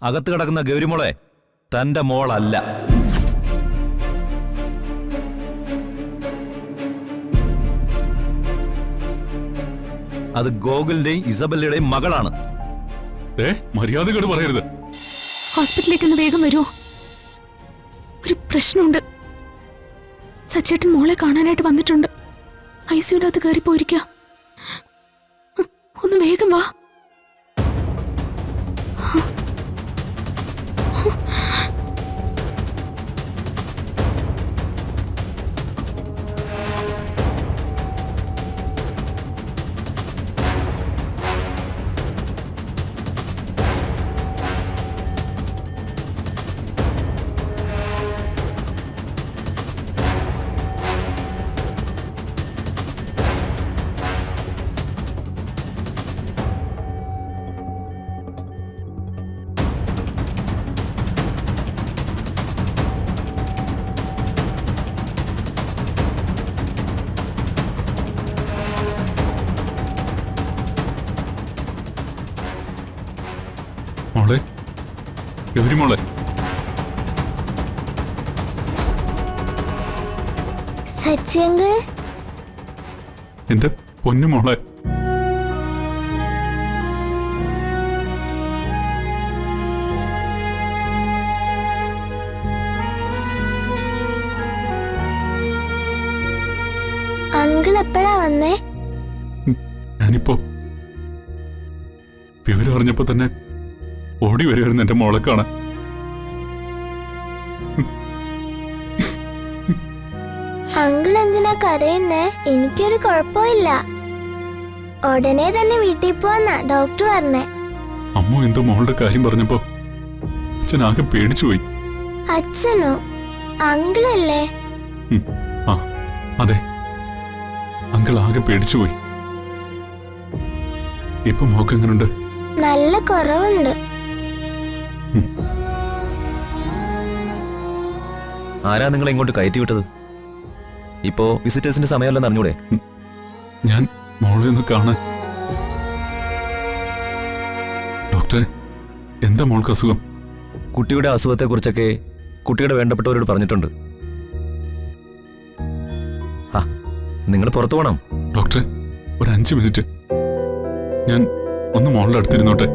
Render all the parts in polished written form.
അകത്ത് കിടക്കുന്ന ഗൗരിമോളെ തന്റെ മോളല്ല. അത് ഗോകുലിന്റെയും ഇസബല്ലയുടെയും മകളാണ്. മര്യാദകൾ പറയരുത്. ഹോസ്പിറ്റലിലേക്ക് ഒന്ന് വേഗം വരുമോ? ഒരു പ്രശ്നമുണ്ട്. സച്ചേട്ടൻ മോളെ കാണാനായിട്ട് വന്നിട്ടുണ്ട്. ഐസിയുനകത്ത് കയറി പോയിരിക്കുക. ഒന്ന് വേഗം വാ. മോളെ, ഗൗരിമോളെ, സച്ചിയങ്കിൾ, എന്റെ പൊന്നുമോളെ. അങ്കിൾ എപ്പോഴാ വന്നേ? ഞാനിപ്പോ വിവരം അറിഞ്ഞപ്പോ തന്നെ ഓടി വരുമായിരുന്നു എന്റെ മോളെ കാണാൻ. അങ്കിൾ എന്തിനാ കരയുന്നേ? എനിക്കൊരു കുഴപ്പമില്ല. ഉടനെ തന്നെ വീട്ടിൽ പോവാന്നാ ഡോക്ടർ പറഞ്ഞേ. അമ്മ എന്തോ മോളുടെ കാര്യം പറഞ്ഞപ്പോ അച്ഛൻ ആകെ പേടിച്ചുപോയി. അച്ഛനോ? അങ്കിളല്ലേ? ആ അതെ, അങ്കിൾ ആകെ പേടിച്ചുപോയി. ഇപ്പൊ മോക്ക് എങ്ങനുണ്ട്? നല്ല കുറവുണ്ട്. ആരാ നിങ്ങളെ ഇങ്ങോട്ട് കയറ്റി വിട്ടത്? ഇപ്പോ വിസിറ്റേഴ്സിന്റെ സമയമല്ലെന്ന് അറിഞ്ഞൂടെ? ഞാൻ മോളെ ഒന്ന് കാണാൻ. ഡോക്ടറെ, എന്താ മോൾക്ക് അസുഖം? കുട്ടിയുടെ അസുഖത്തെ കുറിച്ചൊക്കെ കുട്ടിയുടെ വേണ്ടപ്പെട്ടവരോട് പറഞ്ഞിട്ടുണ്ട്. നിങ്ങൾ പുറത്തു പോകണം. ഡോക്ടറെ, ഒരു 5 മിനിറ്റ് ഞാൻ ഒന്ന് മോളുടെ അടുത്തിരുന്നോട്ടെ.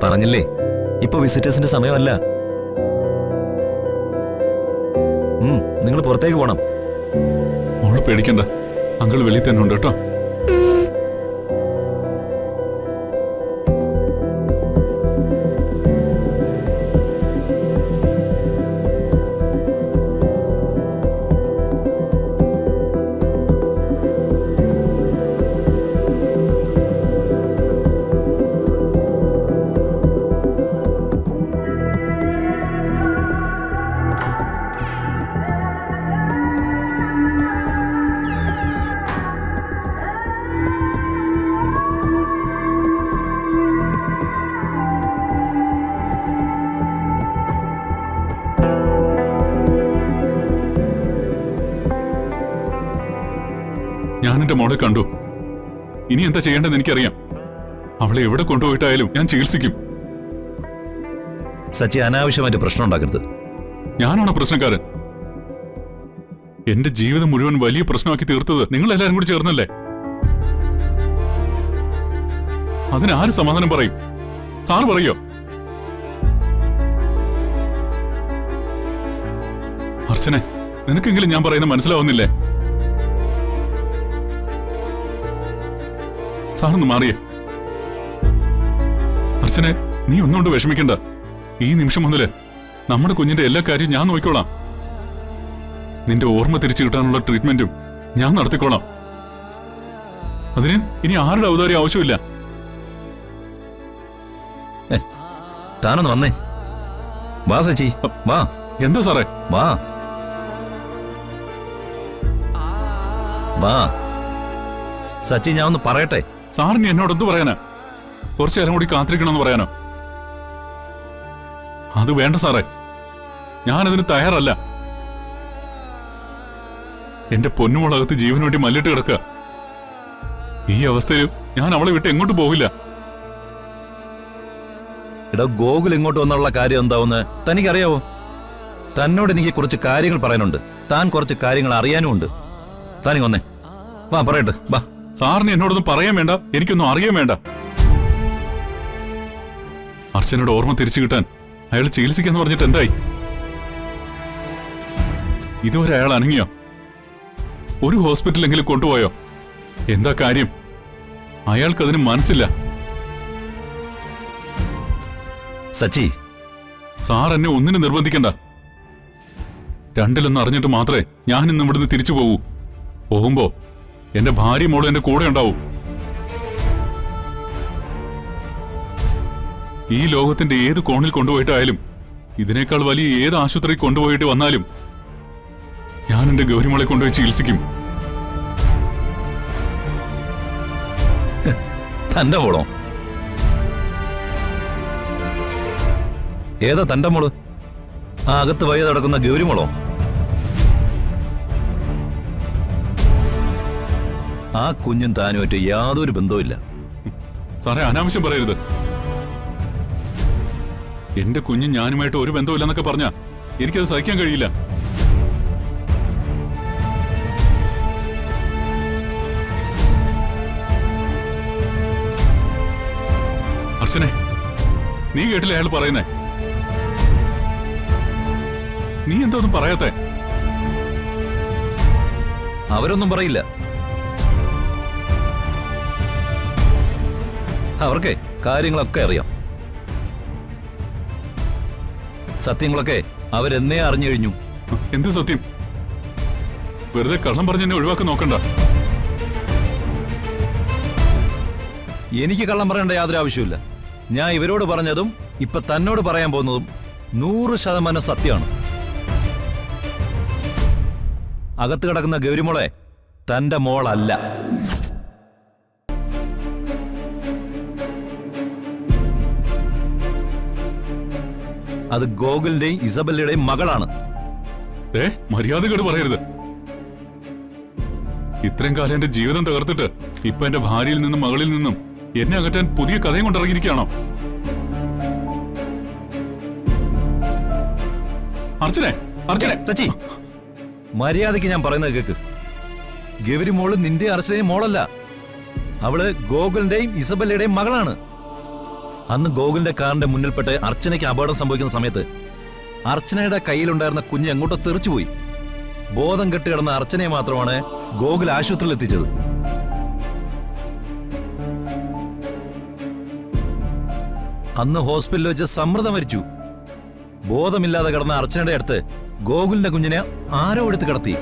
പറഞ്ഞില്ലേ, ഇപ്പൊ വിസിറ്റേഴ്സിന്റെ സമയമല്ല. നിങ്ങൾ പുറത്തേക്ക് പോണം. മോള് പേടിക്കണ്ട, അങ്കിൾ വെളിയിൽ തന്നെ ഉണ്ട് കേട്ടോ. ഞാൻ എന്റെ മോളെ കണ്ടു. ഇനി എന്താ ചെയ്യേണ്ടതെന്ന് എനിക്കറിയാം. അവളെ എവിടെ കൊണ്ടുപോയിട്ടായാലും ഞാൻ ചികിത്സിക്കും. സച്ചി, അനാവശ്യമായിട്ട് പ്രശ്നം ഉണ്ടാക്കരുത്. ഞാനാണോ പ്രശ്നക്കാരൻ? എന്റെ ജീവിതം മുഴുവൻ വലിയ പ്രശ്നമാക്കി തീർത്തത് നിങ്ങൾ എല്ലാരും കൂടി ചേർന്നല്ലേ? അതിന് ആര് സമാധാനം പറയും? സാറ് പറയോ? അർച്ചനെ, നിനക്കെങ്കിലും ഞാൻ പറയുന്നത് മനസ്സിലാവുന്നില്ലേ? സാറൊന്ന് മാറിയേ. അർച്ചനെ, നീ ഒന്നുകൊണ്ട് വിഷമിക്കണ്ട. ഈ നിമിഷം മുതല് നമ്മുടെ കുഞ്ഞിന്റെ എല്ലാ കാര്യവും ഞാൻ നോക്കിക്കോളാം. നിന്റെ ഓർമ്മ തിരിച്ചു കിട്ടാനുള്ള ട്രീറ്റ്മെന്റും ഞാൻ നടത്തിക്കോളാം. അതിന് ഇനി ആരുടെ ഔദാര്യം ആവശ്യമില്ല. താനൊന്ന് വന്നേ. വാ സച്ചി, വാ. എന്താ സാറേ? വാ വാ സച്ചി, ഞാൻ ഒന്ന് പറയട്ടെ. സാറിന് എന്നോട് എന്ത് പറയാനാ? കുറച്ചു നേരം കൂടി കാത്തിരിക്കണമെന്ന് പറയാനോ? അത് വേണ്ട സാറേ, ഞാനതിന് തയ്യാറല്ല. എന്റെ പൊന്നുമോളകത്ത് ജീവന് വേണ്ടി മല്ലിട്ട് കിടക്കുക. ഈ അവസ്ഥയിൽ ഞാൻ അവളെ വിട്ട് എങ്ങോട്ട് പോകില്ല. എടാ ഗോകുൽ ഇങ്ങോട്ട് വന്നുള്ള കാര്യം എന്താവുന്ന് തനിക്കറിയാവോ? തന്നോട് എനിക്ക് കുറച്ച് കാര്യങ്ങൾ പറയാനുണ്ട്. താൻ കുറച്ച് കാര്യങ്ങൾ അറിയാനുമുണ്ട്. താനിങ് വന്നേ, വാ പറയട്ടെ, വാ. സാറിന് എന്നോടൊന്നും പറയാൻ വേണ്ട, എനിക്കൊന്നും അറിയാൻ വേണ്ട. അർച്ചനയുടെ ഓർമ്മ തിരിച്ചു കിട്ടാൻ അയാൾ ചികിത്സിക്കാന്ന് പറഞ്ഞിട്ട് എന്തായി? ഇതുവരെ അയാൾ അനങ്ങിയോ? ഒരു ഹോസ്പിറ്റലെങ്കിലും കൊണ്ടുപോയോ? എന്താ കാര്യം? അയാൾക്കതിന് മനസ്സില്ല. സച്ചി, സാർ എന്നെ ഒന്നിനും നിർബന്ധിക്കണ്ട. രണ്ടിലൊന്ന് അറിഞ്ഞിട്ട് മാത്രമേ ഞാൻ ഇന്ന് ഇവിടുന്ന് തിരിച്ചു പോകൂ. പോകുമ്പോ എന്റെ ഭാര്യ മോളും എന്റെ കൂടെ ഉണ്ടാവും. ഈ ലോകത്തിന്റെ ഏത് കോണിൽ കൊണ്ടുപോയിട്ടായാലും, ഇതിനേക്കാൾ വലിയ ഏത് ആശുപത്രി കൊണ്ടുപോയിട്ട് വന്നാലും ഞാൻ എന്റെ ഗൗരിമോളെ കൊണ്ടുപോയി ചികിത്സിക്കും. തന്റെ മോളോ? ഏതാ തന്റെ മോള്? ആ അകത്ത് വയ്യ നടക്കുന്ന ഗൗരിമോളോ? ആ കുഞ്ഞും താനുമായിട്ട് യാതൊരു ബന്ധവുമില്ല. സാറേ, അനാവശ്യം പറയരുത്. എന്റെ കുഞ്ഞും ഞാനുമായിട്ട് ഒരു ബന്ധമില്ലെന്നൊക്കെ പറഞ്ഞാ എനിക്കത് സഹിക്കാൻ കഴിയില്ല. അർച്ചനെ, നീ കേട്ടില്ലേ അയാൾ പറയുന്നേ? നീ എന്താ ഒന്നും പറയാത്തെ? അവരൊന്നും പറയില്ല. അവർക്ക് കാര്യങ്ങളൊക്കെ അറിയാം. സത്യങ്ങളൊക്കെ അവരെന്നേ അറിഞ്ഞു കഴിഞ്ഞു. എന്ത് സത്യം? വെറുതെ കള്ളം പറഞ്ഞ് എന്നെ ഒഴിവാക്കാൻ നോക്കണ്ട. എനിക്ക് കള്ളം പറയേണ്ട യാതൊരു ആവശ്യമില്ല. ഞാൻ ഇവരോട് പറഞ്ഞതും ഇപ്പൊ തന്നോട് പറയാൻ പോകുന്നതും 100% സത്യമാണ്. അകത്ത് കിടക്കുന്ന ഗൗരിമോളെ തന്റെ മോളല്ല. അത് ഗോകുലിന്റെയും ഇസബല്ലയുടെയും മകളാണ്. മര്യാദകേട് പറയരുത്. ഇത്രയും കാലം എന്റെ ജീവിതം തകർത്തിട്ട് ഇപ്പൊ എന്റെ ഭാര്യയിൽ നിന്നും മകളിൽ നിന്നും എന്നെ അകറ്റാൻ പുതിയ കഥയും കൊണ്ടിറങ്ങിയിരിക്കുകയാണോ? അർച്ചനെ, അർച്ചനെ, സച്ചി, മര്യാദയ്ക്ക് ഞാൻ പറയുന്നത് കേക്ക്. ഗൗരി മോള് നിന്റെ അർച്ചനയും മോളല്ല. അവള് ഗോകുലിന്റെയും ഇസബല്ലയുടെയും മകളാണ്. അന്ന് ഗോകുലിന്റെ കാറിന്റെ മുന്നിൽപ്പെട്ട് അർച്ചനയ്ക്ക് അപകടം സംഭവിക്കുന്ന സമയത്ത് അർച്ചനയുടെ കയ്യിലുണ്ടായിരുന്ന കുഞ്ഞ് എങ്ങോട്ടോ തെറിച്ചുപോയി. ബോധം കെട്ട് കിടന്ന അർച്ചനയെ മാത്രമാണ് ഗോകുൽ ആശുപത്രിയിൽ എത്തിച്ചത്. അന്ന് ഹോസ്പിറ്റലിൽ വെച്ച് സമ്മർദ്ദം മരിച്ചു. ബോധമില്ലാതെ കിടന്ന അർച്ചനയുടെ അടുത്ത് ഗോകുലിന്റെ കുഞ്ഞിനെ ആരോ എടുത്ത് കിടത്തി.